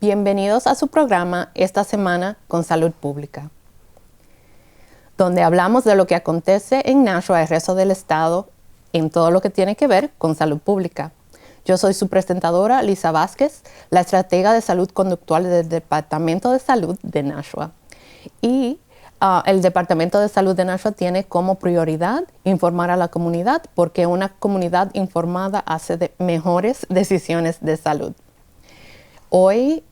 Bienvenidos a su programa Esta Semana con Salud Pública, donde hablamos de lo que acontece en Nashua y el resto del estado en todo lo que tiene que ver con salud pública. Yo soy su presentadora, Lisa Vázquez, la estratega de salud conductual del Departamento de Salud de Nashua. Y el Departamento de Salud de Nashua tiene como prioridad informar a la comunidad, porque una comunidad informada hace mejores decisiones de salud. Hoy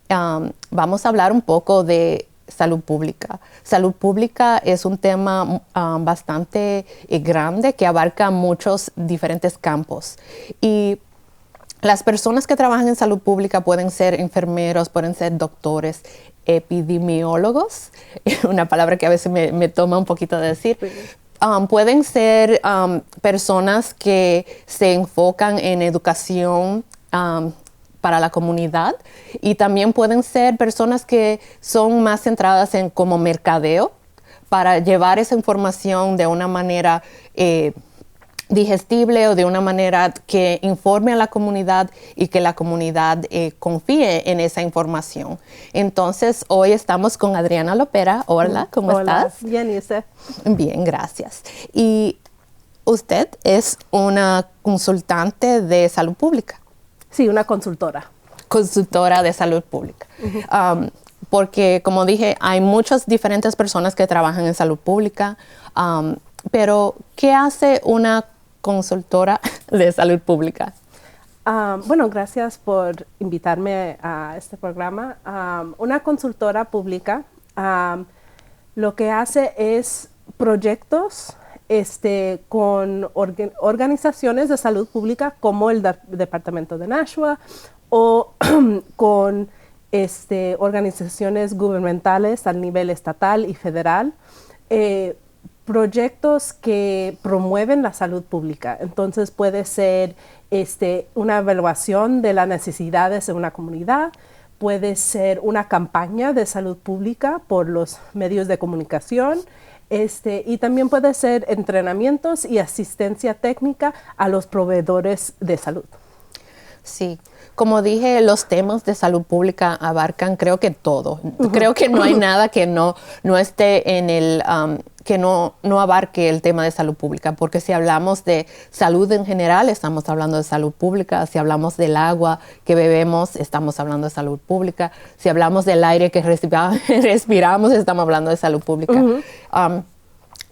vamos a hablar un poco de salud pública. Salud pública es un tema bastante grande que abarca muchos diferentes campos. Y las personas que trabajan en salud pública pueden ser enfermeros, pueden ser doctores, epidemiólogos, una palabra que a veces me toma un poquito de decir. Pueden ser personas que se enfocan en educación para la comunidad, y también pueden ser personas que son más centradas en como mercadeo para llevar esa información de una manera digestible o de una manera que informe a la comunidad y que la comunidad confíe en esa información. Entonces, hoy estamos con Adriana Lopera. Hola, ¿cómo estás? Bien, ¿y usted? Bien, gracias. Y usted es una consultante de salud pública. Sí, una consultora. Consultora de salud pública. Porque, como dije, hay muchas diferentes personas que trabajan en salud pública, pero ¿qué hace una consultora de salud pública? Bueno, gracias por invitarme a este programa. Una consultora pública lo que hace es proyectos con organizaciones de salud pública como el Departamento de Nashua o con organizaciones gubernamentales a nivel estatal y federal, proyectos que promueven la salud pública. Entonces puede ser una evaluación de las necesidades de una comunidad, puede ser una campaña de salud pública por los medios de comunicación, y también puede ser entrenamientos y asistencia técnica a los proveedores de salud. Sí, como dije, los temas de salud pública abarcan creo que todo. Creo que no hay nada que no esté en el, que no abarque el tema de salud pública, porque si hablamos de salud en general, estamos hablando de salud pública. Si hablamos del agua que bebemos, estamos hablando de salud pública. Si hablamos del aire que respiramos, estamos hablando de salud pública.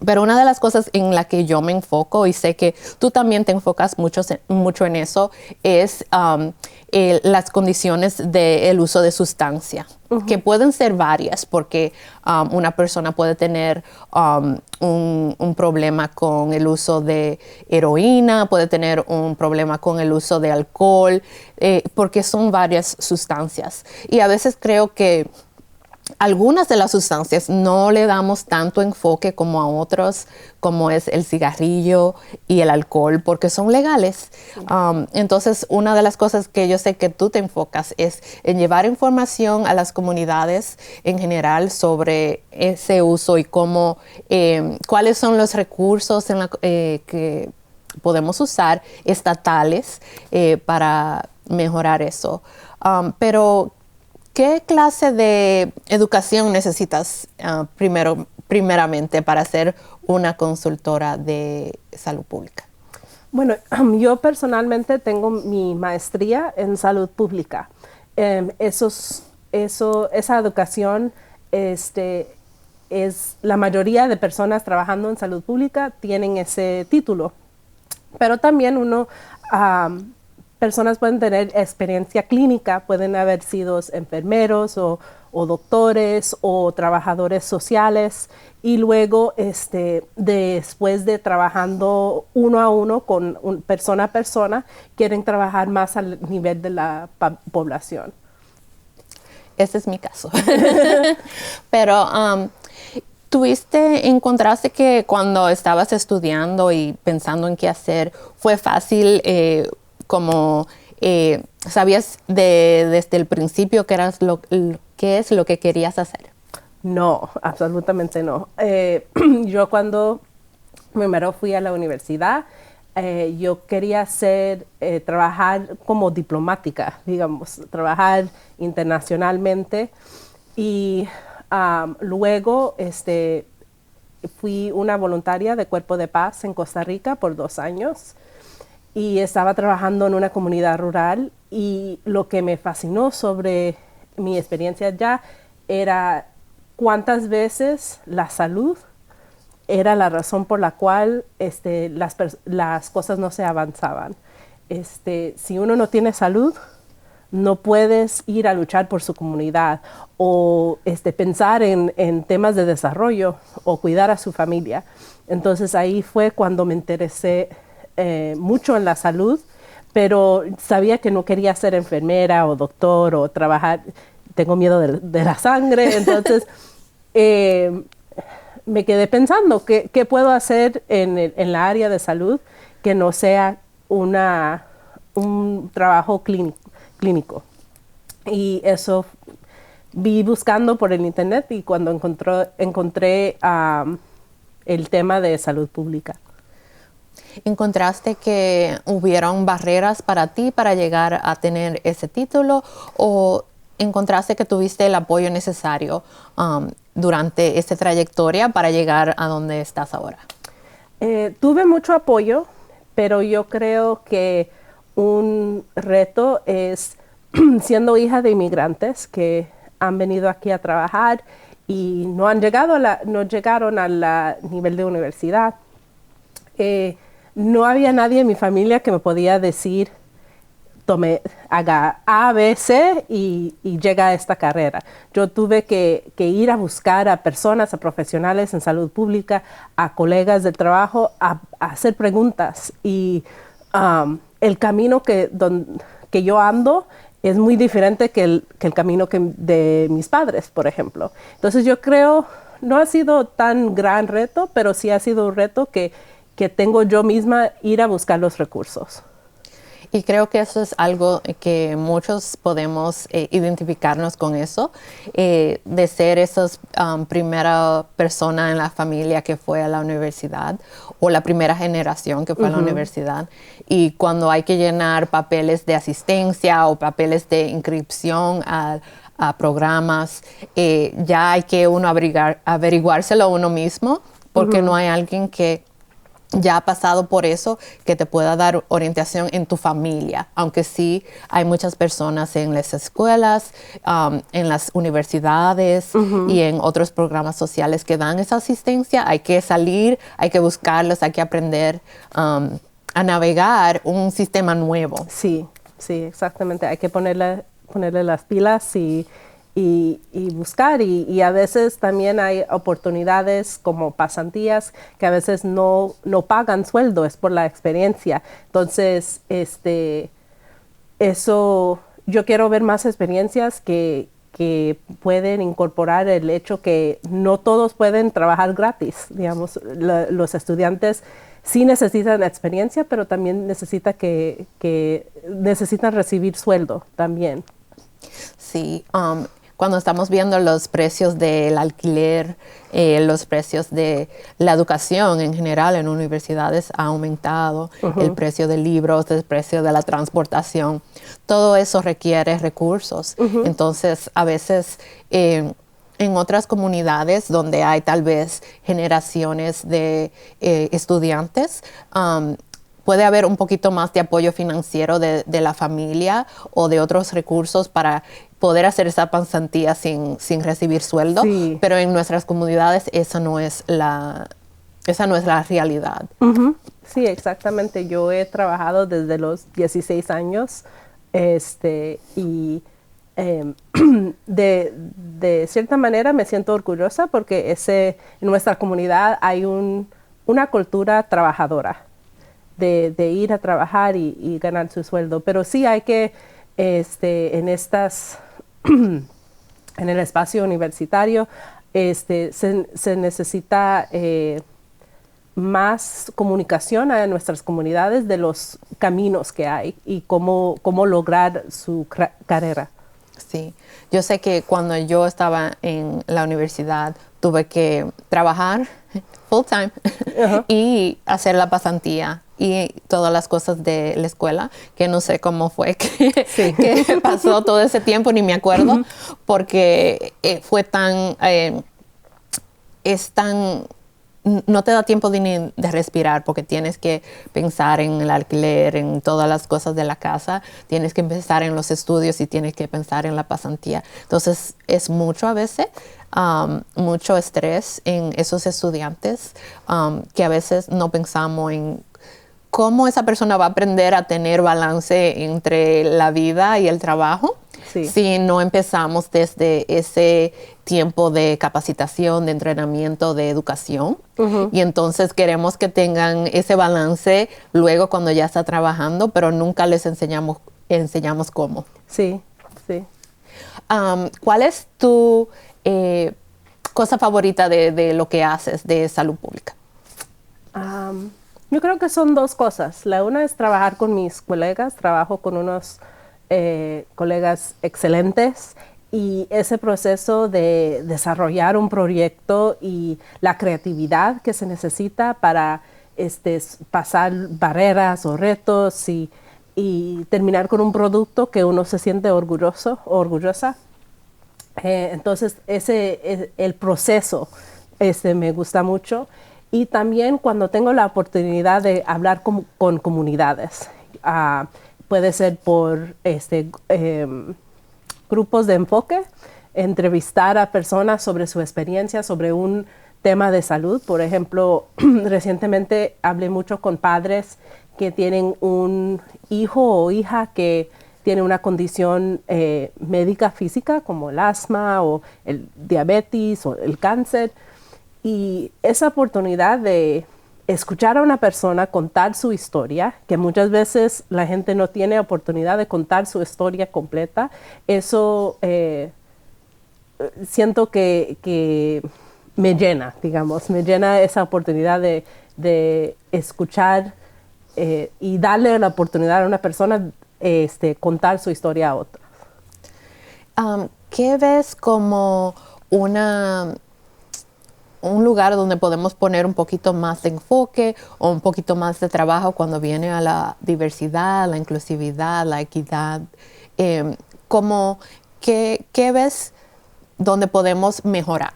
Pero una de las cosas en la que yo me enfoco, y sé que tú también te enfocas mucho en eso, es las condiciones del uso de sustancia, que pueden ser varias, porque una persona puede tener un problema con el uso de heroína, puede tener un problema con el uso de alcohol, porque son varias sustancias. Y a veces creo que algunas de las sustancias no le damos tanto enfoque como a otros, como es el cigarrillo y el alcohol, porque son legales. Entonces, una de las cosas que yo sé que tú te enfocas es en llevar información a las comunidades en general sobre ese uso y cómo, cuáles son los recursos que podemos usar estatales para mejorar eso. Pero ¿qué clase de educación necesitas primeramente para ser una consultora de salud pública? Bueno, yo personalmente tengo mi maestría en salud pública. Esa educación es la mayoría de personas trabajando en salud pública tienen ese título. Pero también personas pueden tener experiencia clínica, pueden haber sido enfermeros o doctores o trabajadores sociales, y luego después de trabajando uno a uno con persona a persona, quieren trabajar más al nivel de la población. Ese es mi caso. Pero ¿encontraste que cuando estabas estudiando y pensando en qué hacer, fue fácil sabías desde el principio qué es lo que querías hacer? No, absolutamente no. Yo cuando primero fui a la universidad, yo quería trabajar como diplomática, digamos, trabajar internacionalmente. Y luego fui una voluntaria de Cuerpo de Paz en Costa Rica por 2 años y estaba trabajando en una comunidad rural, y lo que me fascinó sobre mi experiencia allá era cuántas veces la salud era la razón por la cual las cosas no se avanzaban. Si uno no tiene salud, no puedes ir a luchar por su comunidad o pensar en temas de desarrollo o cuidar a su familia. Entonces ahí fue cuando me interesé mucho en la salud, pero sabía que no quería ser enfermera o doctor o trabajar. Tengo miedo de la sangre, entonces me quedé pensando qué puedo hacer en la área de salud que no sea un trabajo clínico. Y eso vi buscando por el internet, y cuando encontré el tema de salud pública. ¿Encontraste que hubieron barreras para ti para llegar a tener ese título, o encontraste que tuviste el apoyo necesario durante esta trayectoria para llegar a donde estás ahora? Tuve mucho apoyo, pero yo creo que un reto es siendo hija de inmigrantes que han venido aquí a trabajar y no llegaron al nivel de universidad. No había nadie en mi familia que me podía decir, haga A, B, C y llega a esta carrera. Yo tuve que ir a buscar a personas, a profesionales en salud pública, a colegas del trabajo, a hacer preguntas. Y el camino que yo ando es muy diferente que el camino de mis padres, por ejemplo. Entonces yo creo, no ha sido tan gran reto, pero sí ha sido un reto que tengo yo misma ir a buscar los recursos. Y creo que eso es algo que muchos podemos identificarnos con eso, de ser esa primera persona en la familia que fue a la universidad, o la primera generación que fue a la universidad. Y cuando hay que llenar papeles de asistencia o papeles de inscripción a programas, ya hay que uno averiguárselo uno mismo, porque no hay alguien que ya ha pasado por eso, que te pueda dar orientación en tu familia, aunque sí hay muchas personas en las escuelas, en las universidades y en otros programas sociales que dan esa asistencia. Hay que salir, hay que buscarlos, hay que aprender a navegar un sistema nuevo. Sí, exactamente. Hay que ponerle las pilas y buscar, y a veces también hay oportunidades como pasantías que a veces no pagan sueldo, es por la experiencia. Entonces, eso, yo quiero ver más experiencias que pueden incorporar el hecho que no todos pueden trabajar gratis. Digamos, los estudiantes sí necesitan experiencia, pero también necesitan recibir sueldo también. Sí, cuando estamos viendo los precios del alquiler, los precios de la educación en general en universidades ha aumentado, el precio de libros, el precio de la transportación, todo eso requiere recursos. Entonces, a veces en otras comunidades donde hay tal vez generaciones de estudiantes, puede haber un poquito más de apoyo financiero de la familia o de otros recursos para poder hacer esa pasantía sin recibir sueldo, pero en nuestras comunidades esa no es la realidad. Sí, exactamente. Yo he trabajado desde los 16 años y de cierta manera me siento orgullosa porque en nuestra comunidad hay una cultura trabajadora de ir a trabajar y ganar su sueldo, pero sí hay que en el espacio universitario se necesita más comunicación a nuestras comunidades de los caminos que hay y cómo lograr su carrera. Sí, yo sé que cuando yo estaba en la universidad tuve que trabajar full time y hacer la pasantía. y todas las cosas de la escuela, que no sé cómo fue que pasó todo ese tiempo, ni me acuerdo, porque fue tan, no te da tiempo ni de respirar, porque tienes que pensar en el alquiler, en todas las cosas de la casa, tienes que pensar en los estudios y tienes que pensar en la pasantía. Entonces es mucho a veces, mucho estrés en esos estudiantes, que a veces no pensamos en cómo esa persona va a aprender a tener balance entre la vida y el trabajo. Sí. Si no empezamos desde ese tiempo de capacitación, de entrenamiento, de educación. Y entonces queremos que tengan ese balance luego cuando ya está trabajando, pero nunca les enseñamos cómo. Sí, sí. ¿Cuál es tu cosa favorita de lo que haces de salud pública? Yo creo que son dos cosas. La una es trabajar con mis colegas. Trabajo con unos colegas excelentes, y ese proceso de desarrollar un proyecto y la creatividad que se necesita para pasar barreras o retos y terminar con un producto que uno se siente orgulloso o orgullosa. Entonces el proceso me gusta mucho, y también cuando tengo la oportunidad de hablar con comunidades. Puede ser por grupos de enfoque, entrevistar a personas sobre su experiencia, sobre un tema de salud. Por ejemplo, recientemente hablé mucho con padres que tienen un hijo o hija que tiene una condición médica física, como el asma o el diabetes o el cáncer. Y esa oportunidad de escuchar a una persona contar su historia, que muchas veces la gente no tiene oportunidad de contar su historia completa, eso siento que me llena, digamos, me llena esa oportunidad de escuchar y darle la oportunidad a una persona contar su historia a otra. ¿Qué ves como un lugar donde podemos poner un poquito más de enfoque o un poquito más de trabajo cuando viene a la diversidad, la inclusividad, la equidad? ¿Qué ves donde podemos mejorar?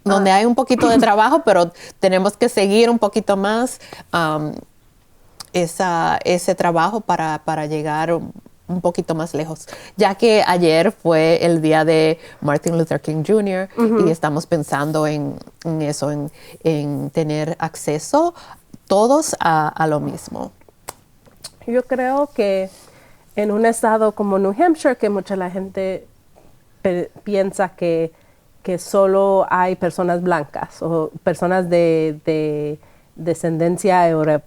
Donde hay un poquito de trabajo, pero tenemos que seguir un poquito más ese trabajo para llegar un poquito más lejos, ya que ayer fue el día de Martin Luther King Jr. Y estamos pensando en eso, en tener acceso todos a lo mismo. Yo creo que en un estado como New Hampshire, que mucha la gente piensa que solo hay personas blancas o personas de descendencia europea.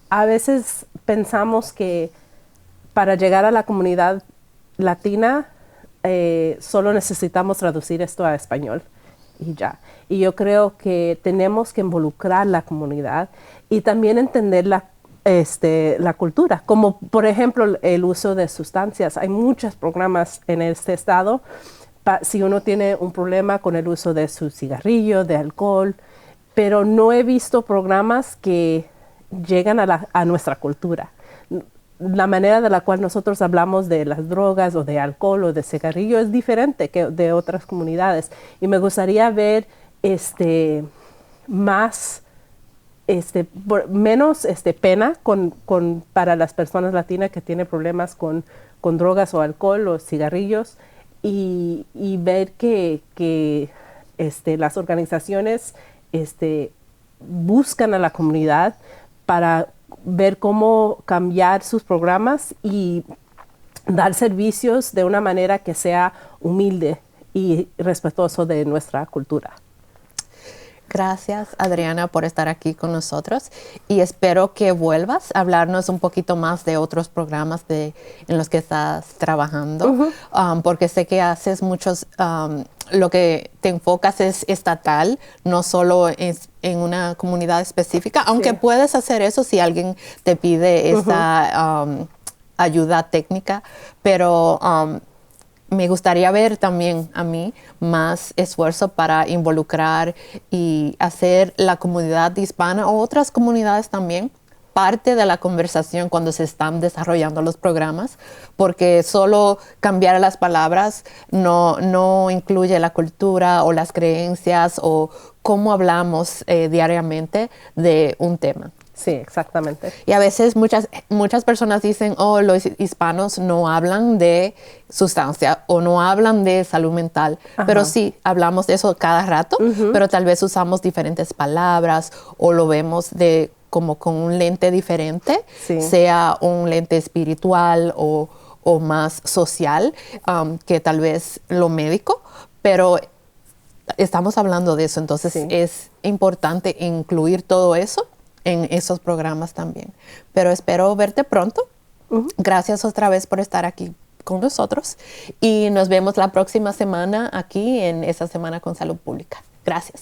A veces pensamos que para llegar a la comunidad latina solo necesitamos traducir esto a español y ya. Y yo creo que tenemos que involucrar la comunidad y también entender la cultura, como por ejemplo el uso de sustancias. Hay muchos programas en este estado. Si uno tiene un problema con el uso de su cigarrillo, de alcohol, pero no he visto programas que llegan a nuestra cultura. La manera de la cual nosotros hablamos de las drogas o de alcohol o de cigarrillo es diferente que de otras comunidades. Y me gustaría ver menos pena para las personas latinas que tienen problemas con drogas o alcohol o cigarrillos, y ver que las organizaciones buscan a la comunidad para ver cómo cambiar sus programas y dar servicios de una manera que sea humilde y respetuoso de nuestra cultura. Gracias, Adriana, por estar aquí con nosotros, y espero que vuelvas a hablarnos un poquito más de otros programas en los que estás trabajando, porque sé que haces muchos, lo que te enfocas es estatal, no solo en una comunidad específica, aunque puedes hacer eso si alguien te pide esa ayuda técnica, pero me gustaría ver también a mí más esfuerzo para involucrar y hacer la comunidad hispana o otras comunidades también parte de la conversación cuando se están desarrollando los programas, porque solo cambiar las palabras no incluye la cultura o las creencias o cómo hablamos diariamente de un tema. Sí, exactamente. Y a veces muchas personas dicen, oh, los hispanos no hablan de sustancia o no hablan de salud mental. Ajá. Pero sí, hablamos de eso cada rato, pero tal vez usamos diferentes palabras o lo vemos como con un lente diferente, Sí. sea un lente espiritual o más social que tal vez lo médico, pero estamos hablando de eso, entonces Sí. es importante incluir todo eso en esos programas también. Pero espero verte pronto. Gracias otra vez por estar aquí con nosotros y nos vemos la próxima semana aquí en Esa Semana con Salud Pública. Gracias.